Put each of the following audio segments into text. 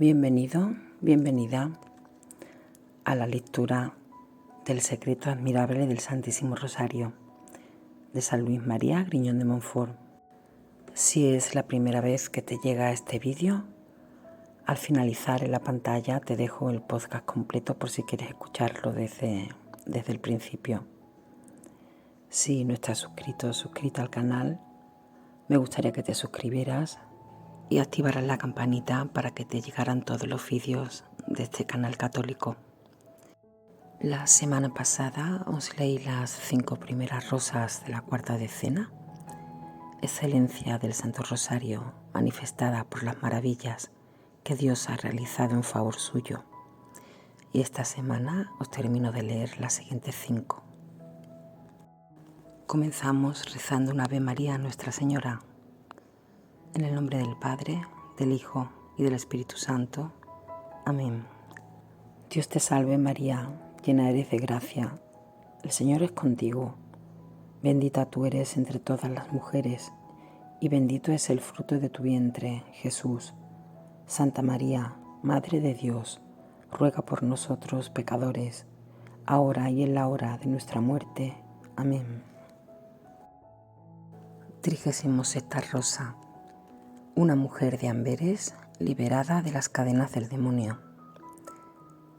Bienvenido, bienvenida a la lectura del secreto admirable del Santísimo Rosario de San Luis María Griñón de Montfort. Si es la primera vez que te llega este vídeo, al finalizar en la pantalla te dejo el podcast completo por si quieres escucharlo desde el principio. Si no estás suscrito o suscrita al canal, me gustaría que te suscribieras y activarás la campanita para que te llegaran todos los vídeos de este canal católico. La semana pasada os leí las 5 primeras rosas de la cuarta decena, excelencia del Santo Rosario manifestada por las maravillas que Dios ha realizado en favor suyo. Y esta semana os termino de leer las siguientes 5. Comenzamos rezando un Ave María a Nuestra Señora. En el nombre del Padre, del Hijo y del Espíritu Santo. Amén. Dios te salve María, llena eres de gracia. El Señor es contigo. Bendita tú eres entre todas las mujeres, y bendito es el fruto de tu vientre, Jesús. Santa María, Madre de Dios, ruega por nosotros pecadores, ahora y en la hora de nuestra muerte. Amén. 36ª rosa. Una mujer de Amberes liberada de las cadenas del demonio.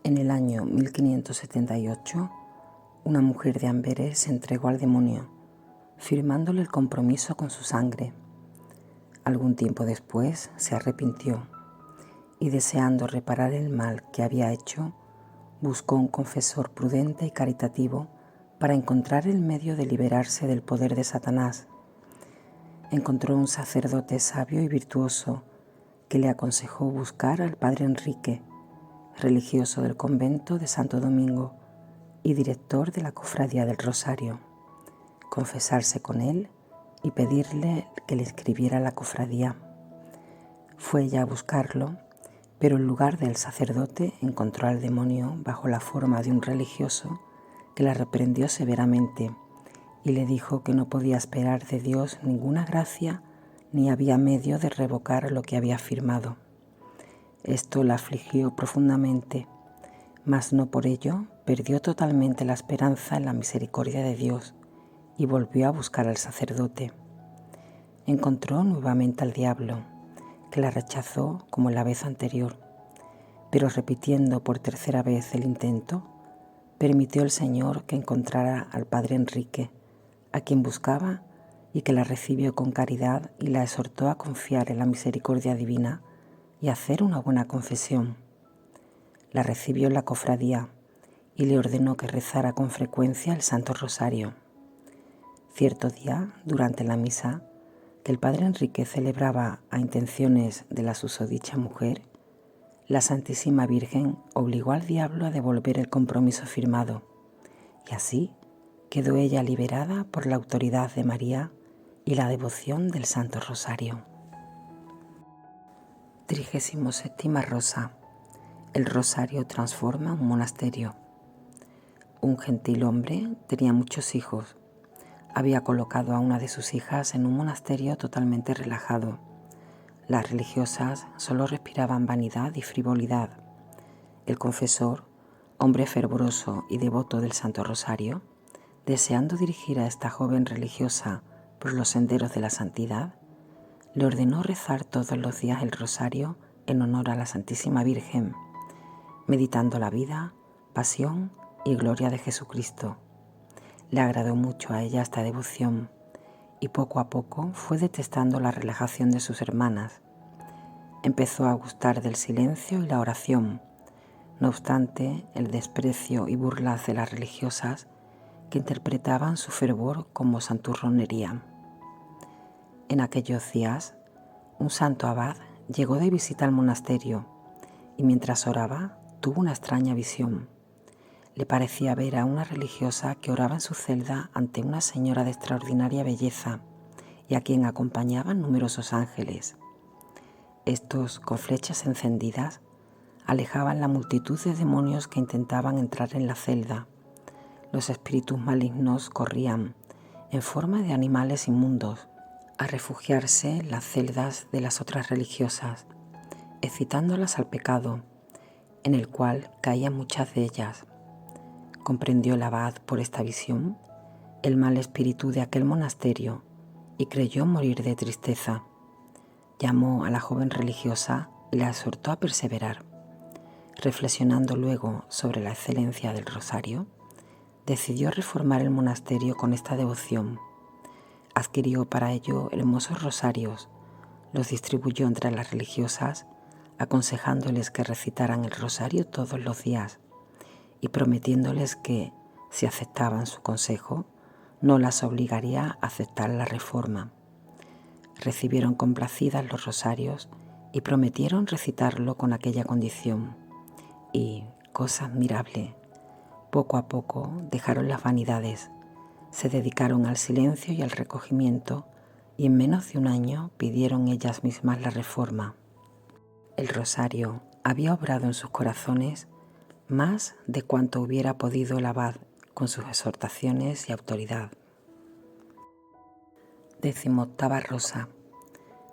En el año 1578, una mujer de Amberes se entregó al demonio, firmándole el compromiso con su sangre. Algún tiempo después se arrepintió y, deseando reparar el mal que había hecho, buscó un confesor prudente y caritativo para encontrar el medio de liberarse del poder de Satanás. Encontró un sacerdote sabio y virtuoso que le aconsejó buscar al padre Enrique, religioso del convento de Santo Domingo y director de la Cofradía del Rosario, confesarse con él y pedirle que le escribiera la cofradía. Fue ella a buscarlo, pero en lugar del sacerdote encontró al demonio bajo la forma de un religioso que la reprendió severamente y le dijo que no podía esperar de Dios ninguna gracia ni había medio de revocar lo que había firmado. Esto la afligió profundamente, mas no por ello perdió totalmente la esperanza en la misericordia de Dios y volvió a buscar al sacerdote. Encontró nuevamente al diablo, que la rechazó como la vez anterior, pero repitiendo por tercera vez el intento, permitió el Señor que encontrara al padre Enrique, a quien buscaba y que la recibió con caridad y la exhortó a confiar en la misericordia divina y a hacer una buena confesión. La recibió en la cofradía y le ordenó que rezara con frecuencia el Santo Rosario. Cierto día, durante la misa, que el padre Enrique celebraba a intenciones de la susodicha mujer, la Santísima Virgen obligó al diablo a devolver el compromiso firmado, y así quedó ella liberada por la autoridad de María y la devoción del Santo Rosario. 37ª rosa. El rosario transforma un monasterio. Un gentil hombre tenía muchos hijos. Había colocado a una de sus hijas en un monasterio totalmente relajado. Las religiosas solo respiraban vanidad y frivolidad. El confesor, hombre fervoroso y devoto del Santo Rosario, deseando dirigir a esta joven religiosa por los senderos de la santidad, le ordenó rezar todos los días el rosario en honor a la Santísima Virgen, meditando la vida, pasión y gloria de Jesucristo. Le agradó mucho a ella esta devoción y poco a poco fue detestando la relajación de sus hermanas. Empezó a gustar del silencio y la oración. No obstante, el desprecio y burlas de las religiosas que interpretaban su fervor como santurronería. En aquellos días, un santo abad llegó de visita al monasterio y mientras oraba tuvo una extraña visión. Le parecía ver a una religiosa que oraba en su celda ante una señora de extraordinaria belleza y a quien acompañaban numerosos ángeles. Estos, con flechas encendidas, alejaban la multitud de demonios que intentaban entrar en la celda. Los espíritus malignos corrían, en forma de animales inmundos, a refugiarse en las celdas de las otras religiosas, excitándolas al pecado, en el cual caían muchas de ellas. Comprendió el abad por esta visión el mal espíritu de aquel monasterio y creyó morir de tristeza. Llamó a la joven religiosa y la exhortó a perseverar. Reflexionando luego sobre la excelencia del rosario, decidió reformar el monasterio con esta devoción. Adquirió para ello hermosos rosarios, los distribuyó entre las religiosas, aconsejándoles que recitaran el rosario todos los días y prometiéndoles que, si aceptaban su consejo, no las obligaría a aceptar la reforma. Recibieron complacidas los rosarios y prometieron recitarlo con aquella condición. Y, cosa admirable, poco a poco dejaron las vanidades, se dedicaron al silencio y al recogimiento y en menos de un año pidieron ellas mismas la reforma. El rosario había obrado en sus corazones más de cuanto hubiera podido el abad con sus exhortaciones y autoridad. 18ª rosa.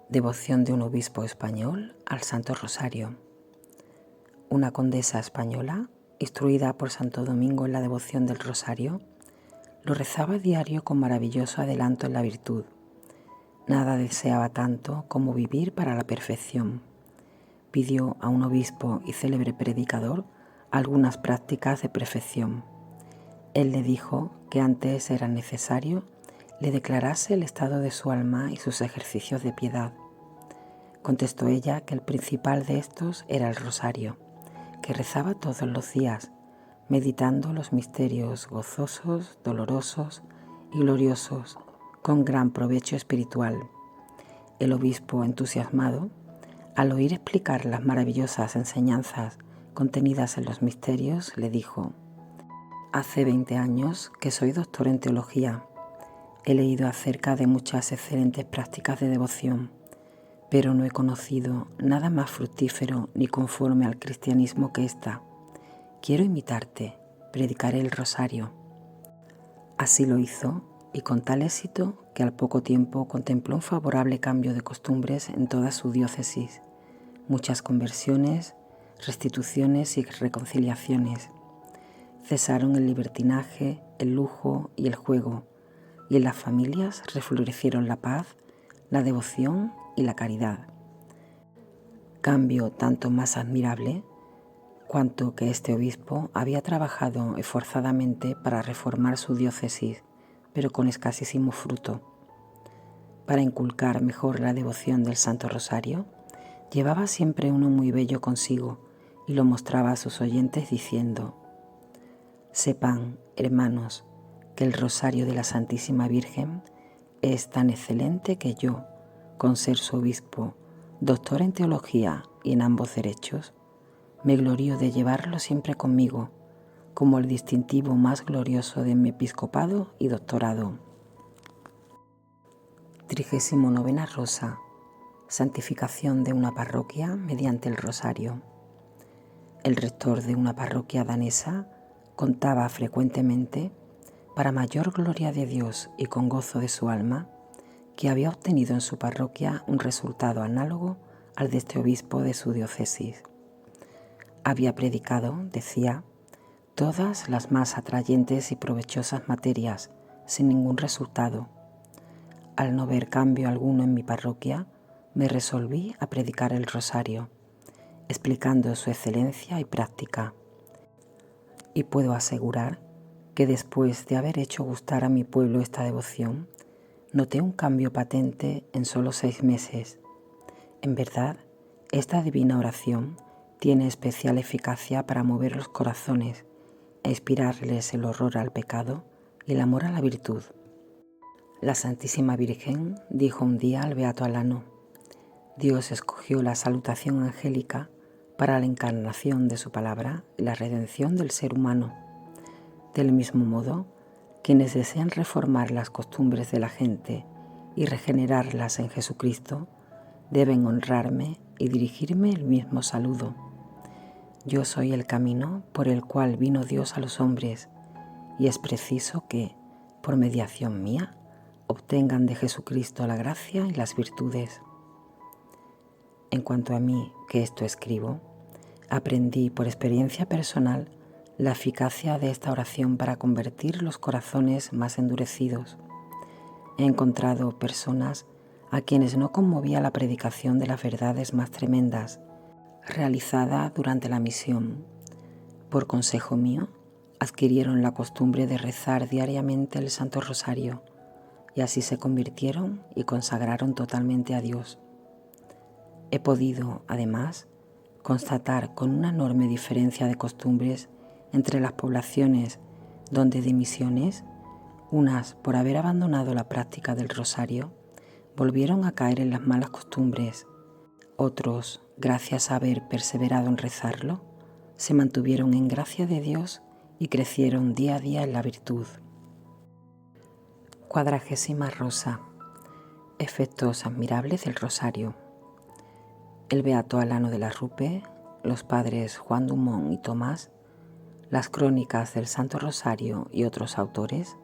Devoción de un obispo español al Santo Rosario. Una condesa española, instruida por Santo Domingo en la devoción del rosario, lo rezaba a diario con maravilloso adelanto en la virtud. Nada deseaba tanto como vivir para la perfección. Pidió a un obispo y célebre predicador algunas prácticas de perfección. Él le dijo que antes era necesario le declarase el estado de su alma y sus ejercicios de piedad. Contestó ella que el principal de estos era el rosario, que rezaba todos los días, meditando los misterios gozosos, dolorosos y gloriosos, con gran provecho espiritual. El obispo, entusiasmado, al oír explicar las maravillosas enseñanzas contenidas en los misterios, le dijo: «Hace 20 años que soy doctor en teología. He leído acerca de muchas excelentes prácticas de devoción, pero no he conocido nada más fructífero ni conforme al cristianismo que esta. Quiero imitarte, predicaré el rosario». Así lo hizo, y con tal éxito que al poco tiempo contempló un favorable cambio de costumbres en toda su diócesis, muchas conversiones, restituciones y reconciliaciones. Cesaron el libertinaje, el lujo y el juego, y en las familias reflorecieron la paz, la devoción y la caridad. Cambio tanto más admirable cuanto que este obispo había trabajado esforzadamente para reformar su diócesis, pero con escasísimo fruto. Para inculcar mejor la devoción del Santo Rosario, llevaba siempre uno muy bello consigo y lo mostraba a sus oyentes diciendo: «Sepan, hermanos, que el Rosario de la Santísima Virgen es tan excelente que yo, con ser su obispo, doctor en teología y en ambos derechos, me glorío de llevarlo siempre conmigo, como el distintivo más glorioso de mi episcopado y doctorado». 39ª rosa. Santificación de una parroquia mediante el rosario. El rector de una parroquia danesa contaba frecuentemente, para mayor gloria de Dios y con gozo de su alma, que había obtenido en su parroquia un resultado análogo al de este obispo de su diócesis. Había predicado, decía, todas las más atrayentes y provechosas materias, sin ningún resultado. Al no ver cambio alguno en mi parroquia, me resolví a predicar el rosario, explicando su excelencia y práctica. Y puedo asegurar que después de haber hecho gustar a mi pueblo esta devoción, noté un cambio patente en solo 6 meses. En verdad, esta divina oración tiene especial eficacia para mover los corazones e inspirarles el horror al pecado y el amor a la virtud. La Santísima Virgen dijo un día al beato Alano: «Dios escogió la salutación angélica para la encarnación de su palabra y la redención del ser humano. Del mismo modo, quienes desean reformar las costumbres de la gente y regenerarlas en Jesucristo, deben honrarme y dirigirme el mismo saludo. Yo soy el camino por el cual vino Dios a los hombres, y es preciso que, por mediación mía, obtengan de Jesucristo la gracia y las virtudes». En cuanto a mí, que esto escribo, aprendí por experiencia personal la eficacia de esta oración para convertir los corazones más endurecidos. He encontrado personas a quienes no conmovía la predicación de las verdades más tremendas, realizada durante la misión. Por consejo mío, adquirieron la costumbre de rezar diariamente el Santo Rosario y así se convirtieron y consagraron totalmente a Dios. He podido, además, constatar con una enorme diferencia de costumbres entre las poblaciones donde de misiones, unas por haber abandonado la práctica del rosario, volvieron a caer en las malas costumbres. Otros, gracias a haber perseverado en rezarlo, se mantuvieron en gracia de Dios y crecieron día a día en la virtud. 40ª rosa. Efectos admirables del rosario. El beato Alano de la Rupe, los padres Juan Dumont y Tomás, las crónicas del Santo Rosario y otros autores,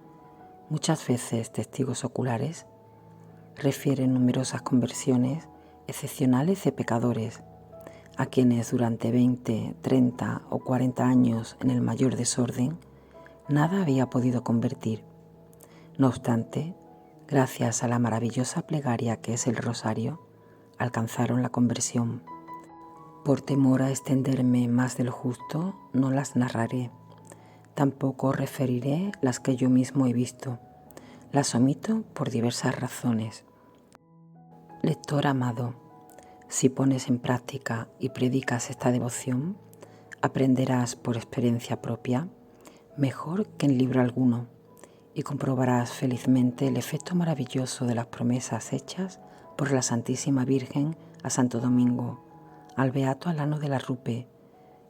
muchas veces testigos oculares, refieren numerosas conversiones excepcionales de pecadores, a quienes durante 20, 30 o 40 años en el mayor desorden, nada había podido convertir. No obstante, gracias a la maravillosa plegaria que es el rosario, alcanzaron la conversión. Por temor a extenderme más de lo justo, no las narraré. Tampoco referiré las que yo mismo he visto. Las omito por diversas razones. Lector amado, si pones en práctica y predicas esta devoción, aprenderás por experiencia propia, mejor que en libro alguno, y comprobarás felizmente el efecto maravilloso de las promesas hechas por la Santísima Virgen a Santo Domingo, al beato Alano de la Rupe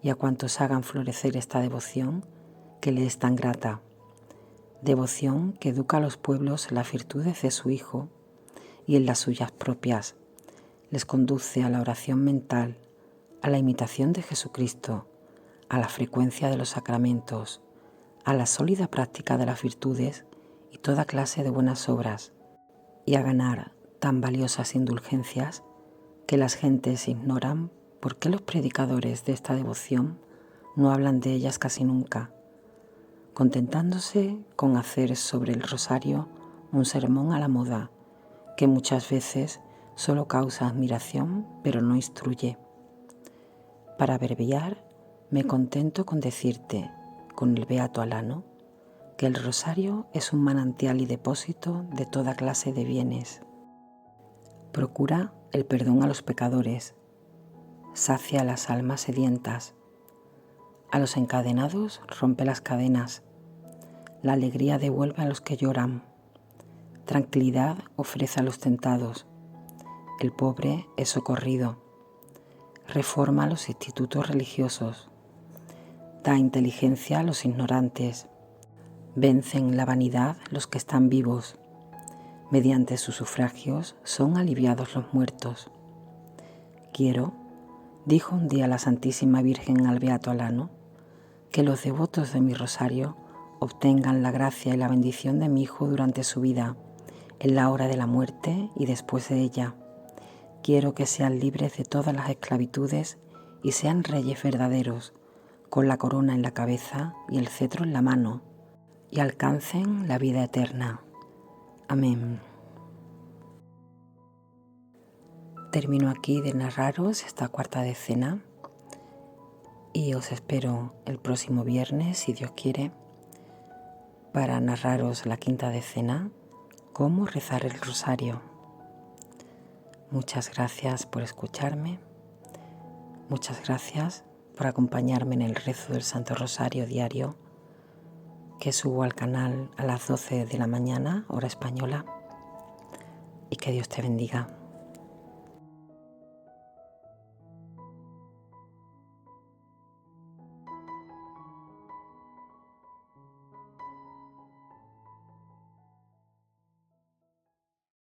y a cuantos hagan florecer esta devoción que le es tan grata. Devoción que educa a los pueblos en las virtudes de su Hijo y en las suyas propias. Les conduce a la oración mental, a la imitación de Jesucristo, a la frecuencia de los sacramentos, a la sólida práctica de las virtudes y toda clase de buenas obras, y a ganar tan valiosas indulgencias que las gentes ignoran por qué los predicadores de esta devoción no hablan de ellas casi nunca, contentándose con hacer sobre el rosario un sermón a la moda, que muchas veces solo causa admiración pero no instruye. Para abreviar, me contento con decirte, con el beato Alano, que el rosario es un manantial y depósito de toda clase de bienes. Procura el perdón a los pecadores, sacia a las almas sedientas, a los encadenados rompe las cadenas, la alegría devuelve a los que lloran, tranquilidad ofrece a los tentados, el pobre es socorrido, reforma los institutos religiosos, da inteligencia a los ignorantes, vencen la vanidad los que están vivos, mediante sus sufragios son aliviados los muertos. Quiero, dijo un día la Santísima Virgen al beato Alano, que los devotos de mi rosario obtengan la gracia y la bendición de mi Hijo durante su vida, en la hora de la muerte y después de ella. Quiero que sean libres de todas las esclavitudes y sean reyes verdaderos, con la corona en la cabeza y el cetro en la mano, y alcancen la vida eterna. Amén. Termino aquí de narraros esta cuarta decena y os espero el próximo viernes, si Dios quiere, para narraros la quinta decena, cómo rezar el rosario. Muchas gracias por escucharme, muchas gracias por acompañarme en el rezo del Santo Rosario diario que subo al canal a las 12 de la mañana, hora española, y que Dios te bendiga.